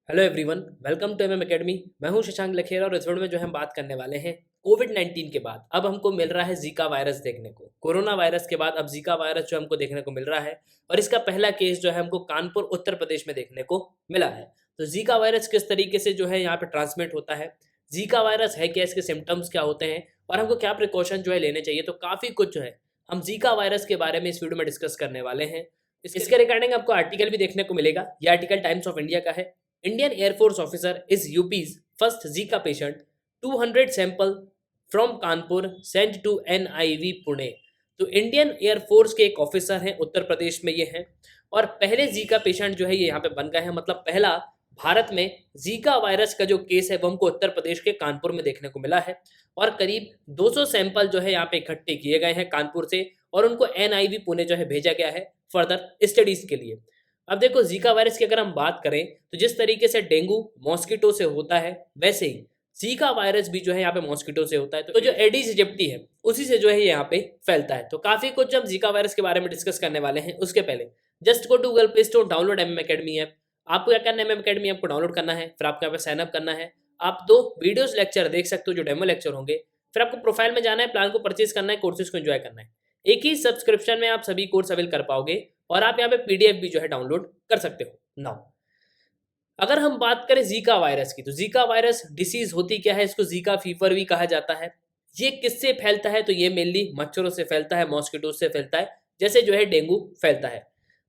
Hello everyone, welcome to academy. मैं हूं शशांक लखेरा और इस वीडियो में जो हम बात करने वाले हैं कोविड-19 के बाद अब हमको मिल रहा है जीका वायरस देखने को। कोरोना वायरस के बाद अब जीका वायरस जो हमको देखने को मिल रहा है और इसका पहला केस जो है हमको कानपुर उत्तर प्रदेश में देखने को मिला है। तो जीका वायरस किस तरीके से जो है यहाँ पे ट्रांसमिट होता है, जीका वायरस है क्या, इसके सिम्टम्स क्या होते हैं और हमको क्या प्रिकॉशन जो है लेने चाहिए, तो काफ़ी कुछ जो है हम जीका वायरस के बारे में इस वीडियो में डिस्कस करने वाले हैं। इसके रिगार्डिंग आपको आर्टिकल भी देखने को मिलेगा। यह आर्टिकल टाइम्स ऑफ इंडिया का है। Indian Air Force officer is UP's first Zika patient. 200 sample from Kanpur sent to NIV Pune. तो इंडियन एयरफोर्स के एक ऑफिसर हैं, उत्तर प्रदेश में ये हैं और पहले जीका पेशेंट जो है ये यहाँ पे बन गए हैं। मतलब पहला भारत में जीका वायरस का जो केस है वो हमको उत्तर प्रदेश के कानपुर में देखने को मिला है और करीब 200 सैंपल जो है यहाँ पे इकट्ठे किए गए हैं कानपुर से और उनको NIV पुणे जो है भेजा गया है फर्दर स्टडीज के लिए। अब देखो, जीका वायरस की अगर हम बात करें तो जिस तरीके से डेंगू मॉस्किटो से होता है वैसे ही जीका वायरस भी जो है यहाँ पे मॉस्किटो से होता है। तो जो एडिस इजिप्टी है उसी से जो है यहाँ पे फैलता है। तो काफी कुछ हम जीका वायरस के बारे में डिस्कस करने वाले हैं। उसके पहले just go to Google Play Store, download academy app. आपको क्या करना है, एकेडमी ऐप को डाउनलोड करना है, फिर आपको यहाँ पे साइन अप करना है। आप 2 वीडियोस लेक्चर देख सकते हो जो डेमो लेक्चर होंगे। फिर आपको प्रोफाइल में जाना है, प्लान को परचेज करना है, कोर्सेज को एंजॉय करना है। एक ही सब्सक्रिप्शन में आप सभी कोर्स अवेल कर पाओगे और आप यहाँ पे पीडीएफ भी जो है डाउनलोड कर सकते हो। नाउ अगर हम बात करें जीका वायरस की, तो जीका वायरस डिसीज होती क्या है, इसको जीका फीवर भी कहा जाता है। ये किससे फैलता है, तो ये मेनली मच्छरों से फैलता है, मॉस्किटो से फैलता है, जैसे जो है डेंगू फैलता है।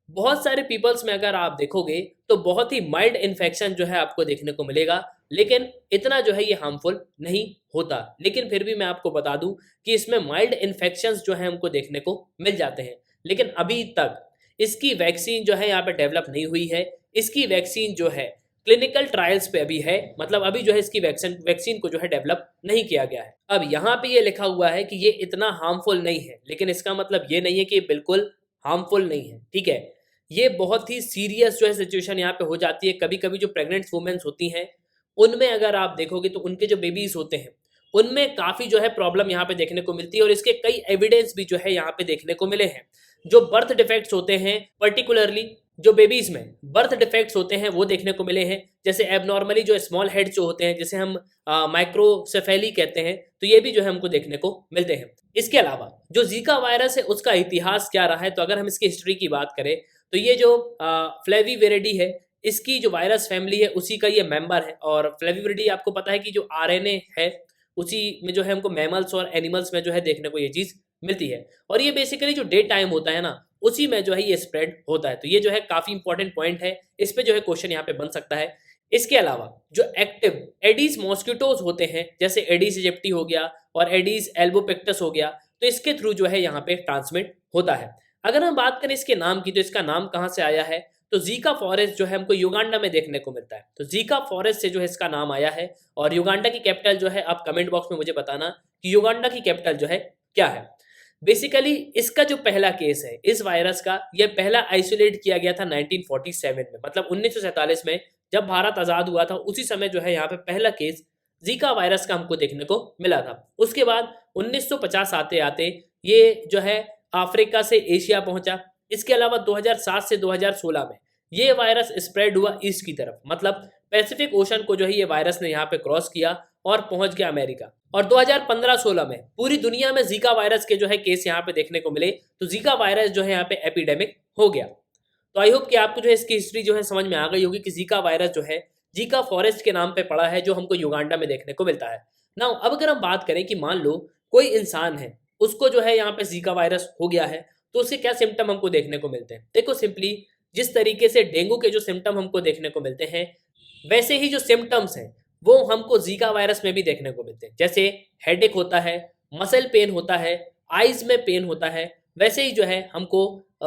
बहुत सारे पीपल्स में अगर आप देखोगे तो बहुत ही माइल्ड इन्फेक्शन जो है आपको देखने को मिलेगा, लेकिन इतना जो है ये हार्मफुल नहीं होता। लेकिन फिर भी मैं आपको बता दूं कि इसमें माइल्ड इन्फेक्शंस जो है हमको देखने को मिल जाते हैं, लेकिन अभी तक इसकी वैक्सीन जो है यहाँ पे डेवलप नहीं हुई है। इसकी वैक्सीन जो है क्लिनिकल ट्रायल्स पे अभी है, मतलब अभी जो है इसकी वैक्सीन को जो है डेवलप नहीं किया गया है। अब यहाँ पे ये लिखा हुआ है कि ये इतना हार्मफुल नहीं है, लेकिन इसका मतलब ये नहीं है कि ये बिल्कुल हार्मफुल नहीं है। ठीक है, ये बहुत ही सीरियस जो है सिचुएशन यहाँ पे हो जाती है। कभी कभी जो प्रेग्नेंट वुमेन्स होती हैं उनमें अगर आप देखोगे तो उनके जो बेबीज होते हैं उनमें काफ़ी जो है प्रॉब्लम यहाँ पे देखने को मिलती है और इसके कई एविडेंस भी जो है यहाँ पे देखने को मिले हैं। जो बर्थ डिफेक्ट्स होते हैं, पर्टिकुलरली जो बेबीज में बर्थ डिफेक्ट्स होते हैं वो देखने को मिले हैं। जैसे एबनॉर्मली जो स्मॉल हेड जो होते हैं, जिसे हम माइक्रोसेफेली कहते हैं, तो ये भी जो है हमको देखने को मिलते हैं। इसके अलावा जो जीका वायरस है उसका इतिहास क्या रहा है, तो अगर हम इसकी हिस्ट्री की बात करें तो ये जो फ्लेविविरिडी है, इसकी जो वायरस फैमिली है उसी का ये मेंबर है। और फ्लेविविरिडी आपको पता है कि जो आरएनए है उसी में जो है हमको मैमल्स और एनिमल्स में जो है देखने को ये चीज़ मिलती है और ये बेसिकली जो डे टाइम होता है ना उसी में जो है ये स्प्रेड होता है। तो ये जो है काफ़ी इंपॉर्टेंट पॉइंट है, इस पे जो है क्वेश्चन यहाँ पे बन सकता है। इसके अलावा जो एक्टिव एडीज मॉस्किटोज होते हैं, जैसे एडीज इजिप्टी हो गया और एडीज एल्बोपिक्टस हो गया, तो इसके थ्रू जो है यहाँ पे ट्रांसमिट होता है। अगर हम बात करें इसके नाम की, तो इसका नाम कहाँ से आया है, तो जीका फॉरेस्ट जो है हमको युगांडा में देखने को मिलता है। तो जीका फॉरेस्ट से जो है इसका नाम आया है और युगांडा की कैपिटल जो है, आप कमेंट बॉक्स में मुझे बताना कि युगांडा की कैपिटल जो है क्या है। बेसिकली इसका जो पहला केस है इस वायरस का, यह पहला आइसोलेट किया गया था 1947 में, मतलब 1947 में जब भारत आज़ाद हुआ था उसी समय जो है यहाँ पे पहला केस जीका वायरस का हमको देखने को मिला था। उसके बाद 1950 आते आते ये जो है अफ्रीका से एशिया पहुंचा। इसके अलावा 2007 से 2016 में ये वायरस स्प्रेड हुआ ईस्ट की तरफ, मतलब पैसिफिक ओशन को जो है ये वायरस ने यहाँ पे क्रॉस किया और पहुंच गया अमेरिका। और 2015-16 में पूरी दुनिया में जीका वायरस के जो है केस यहाँ पे देखने को मिले, तो जीका वायरस जो है यहाँ पे एपिडेमिक हो गया। तो आई होप कि आपको जो है इसकी हिस्ट्री जो है समझ में आ गई होगी कि जीका वायरस जो है जीका फॉरेस्ट के नाम पे पड़ा है, जो हमको युगांडा में देखने को मिलता है। नाउ अब अगर हम बात करें कि मान लो कोई इंसान है, उसको जो है यहाँ पे जीका वायरस हो गया है, तो उसके क्या सिम्टम हमको देखने को मिलते हैं। देखो, सिंपली जिस तरीके से डेंगू के जो सिम्टम हमको देखने को मिलते हैं वैसे ही जो सिम्टम्स हैं वो हमको जीका वायरस में भी देखने को मिलते हैं। जैसे हेडेक होता है, मसल पेन होता है, आइज में पेन होता है, वैसे ही जो है हमको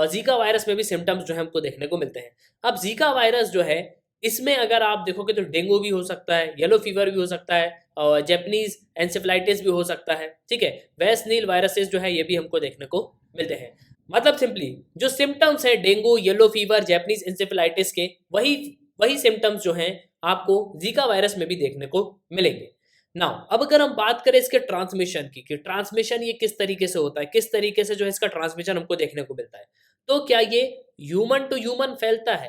जीका वायरस में भी सिम्टम्स जो है हमको देखने को मिलते हैं। अब जीका वायरस जो है इसमें अगर आप देखोगे तो डेंगू भी हो सकता है, येलो फीवर भी हो सकता है और जैपनीज एंसेफेलाइटिस भी हो सकता है। ठीक है, वेस्ट नील वायरसेस जो है ये भी हमको देखने को मिलते हैं। मतलब सिंपली जो सिम्टम्स है dengue, yellow fever, Japanese encephalitis के, वही वही सिम्टम्स जो हैं आपको जीका वायरस में भी देखने को मिलेंगे। नाउ अब अगर हम बात करें इसके ट्रांसमिशन की, कि ट्रांसमिशन ये किस तरीके से होता है, किस तरीके से जो है इसका ट्रांसमिशन हमको देखने को मिलता है, तो क्या ये ह्यूमन टू ह्यूमन फैलता है?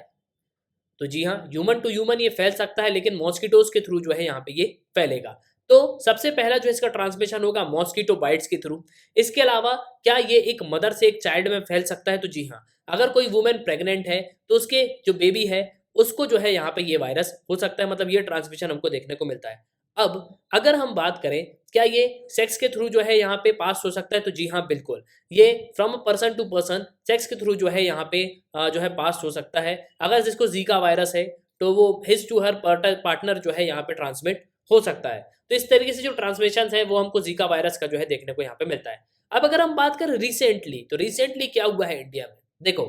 तो जी हाँ, ह्यूमन टू ह्यूमन ये फैल सकता है, लेकिन मॉस्किटोज के थ्रू जो है यहाँ पे ये फैलेगा। तो सबसे पहला जो इसका ट्रांसमिशन होगा मॉस्किटो बाइट्स के थ्रू। इसके अलावा क्या ये एक मदर से एक चाइल्ड में फैल सकता है? तो जी हाँ, अगर कोई वुमेन प्रेग्नेंट है तो उसके जो बेबी है उसको जो है यहाँ पे ये वायरस हो सकता है, मतलब ये ट्रांसमिशन हमको देखने को मिलता है। अब अगर हम बात करें क्या ये सेक्स के थ्रू जो है यहाँ पे पास हो सकता है? तो जी हाँ, बिल्कुल। ये from person to person sex के थ्रू जो है यहाँ पे जो है पास हो सकता है। अगर जिसको जीका वायरस है तो वो हिज टू हर पार्टनर जो है यहाँ पे ट्रांसमिट हो सकता है। तो इस तरीके से जो ट्रांसमिशन है वो हमको जीका वायरस का जो है देखने को यहाँ पे मिलता है। अब अगर हम बात करें रिसेंटली, तो रिसेंटली क्या हुआ है इंडिया में? देखो,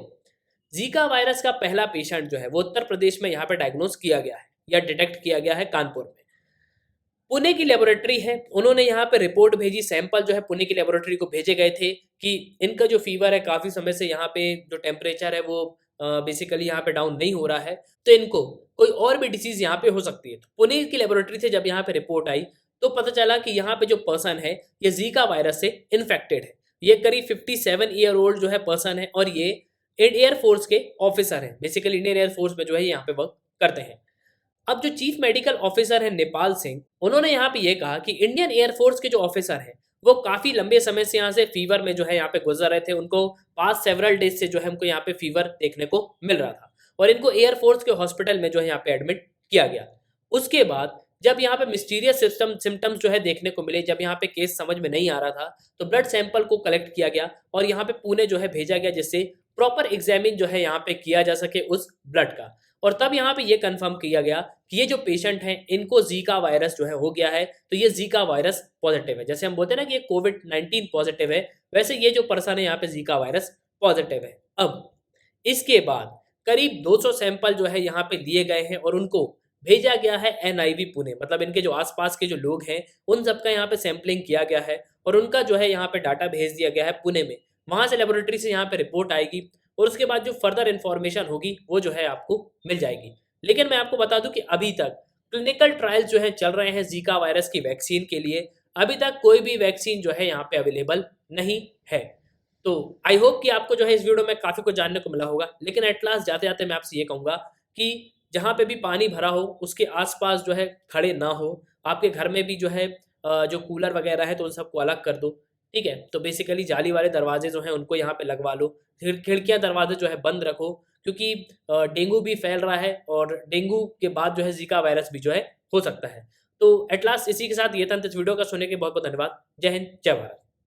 जीका वायरस का पहला पेशेंट जो है वो उत्तर प्रदेश में यहाँ पे डायग्नोस किया गया है या डिटेक्ट किया गया है कानपुर में। पुणे की लेबोरेटरी है, उन्होंने यहाँ पे रिपोर्ट भेजी, सैंपल जो है पुणे की लेबोरेटरी को भेजे गए थे कि इनका जो फीवर है काफ़ी समय से यहाँ पे जो टेम्परेचर है वो बेसिकली यहाँ पे डाउन नहीं हो रहा है, तो इनको कोई और भी डिसीज यहाँ पे हो सकती है। तो पुणे की लेबोरेटरी से जब यहाँ पे रिपोर्ट आई तो पता चला कि यहाँ पे जो पर्सन है ये जीका वायरस से इन्फेक्टेड है। ये करीब 57 ईयर ओल्ड जो है पर्सन है और ये एयरफोर्स के ऑफिसर हैं, बेसिकली इंडियन एयरफोर्स में जो है यहाँ पे वर्क करते हैं। अब जो चीफ मेडिकल ऑफिसर है नेपाल सिंह, उन्होंने यहाँ पे ये कहा कि इंडियन एयरफोर्स के जो ऑफिसर हैं वो काफ़ी लंबे समय से यहाँ से फीवर में जो है यहाँ पे गुजर रहे थे। उनको पास सेवरल डेज से जो है हमको यहाँ पे फीवर देखने को मिल रहा था और इनको एयरफोर्स के हॉस्पिटल में जो है यहाँ पे एडमिट किया गया। उसके बाद जब यहाँ पे मिस्टीरियस सिम्टम्स जो है देखने को मिले, जब यहाँ पे केस समझ में नहीं आ रहा था, तो ब्लड सैंपल को कलेक्ट किया गया और यहाँ पे पुणे जो है भेजा गया, जिससे प्रॉपर एग्जामिन जो है यहाँ पे किया जा सके उस ब्लड का। और तब यहाँ पे ये कंफर्म किया गया कि ये जो पेशेंट हैं इनको जीका वायरस जो है हो गया है, तो ये जीका वायरस पॉजिटिव है। जैसे हम बोलते हैं ना कि ये कोविड-19 पॉजिटिव है, वैसे ये जो पर्सन है यहाँ पे जीका वायरस पॉजिटिव है। अब इसके बाद करीब 200 सैंपल जो है यहाँ पे लिए गए हैं और उनको भेजा गया है एनआईवी पुणे, मतलब इनके जो आसपास के जो लोग हैं उन सबका यहाँ पे सैंपलिंग किया गया है और उनका जो है यहाँ पे डाटा भेज दिया गया है पुणे में। वहां से लेबोरेटरी से यहाँ पे रिपोर्ट आएगी और उसके बाद जो फर्दर इन्फॉर्मेशन होगी वो जो है आपको मिल जाएगी। लेकिन मैं आपको बता दूं कि अभी तक क्लिनिकल ट्रायल जो है चल रहे हैं जीका वायरस की वैक्सीन के लिए। अभी तक कोई भी वैक्सीन जो है यहाँ पे अवेलेबल नहीं है। तो आई होप कि आपको जो है इस वीडियो में काफ़ी कुछ जानने को मिला होगा। लेकिन एट लास्ट जाते जाते मैं आपसे ये कहूँगा कि जहाँ पे भी पानी भरा हो उसके आसपास जो है खड़े ना हो। आपके घर में भी जो है जो कूलर वगैरह है तो उन सबको अलग कर दो, ठीक है। तो बेसिकली जाली वाले दरवाजे जो हैं उनको यहाँ पे लगवा लो, खिड़कियाँ दरवाजे जो है बंद रखो, क्योंकि डेंगू भी फैल रहा है और डेंगू के बाद जो है जीका वायरस भी जो है हो सकता है। तो एट लास्ट इसी के साथ ये था इस वीडियो का सुनने के बहुत बहुत धन्यवाद। जय हिंद, जय भारत।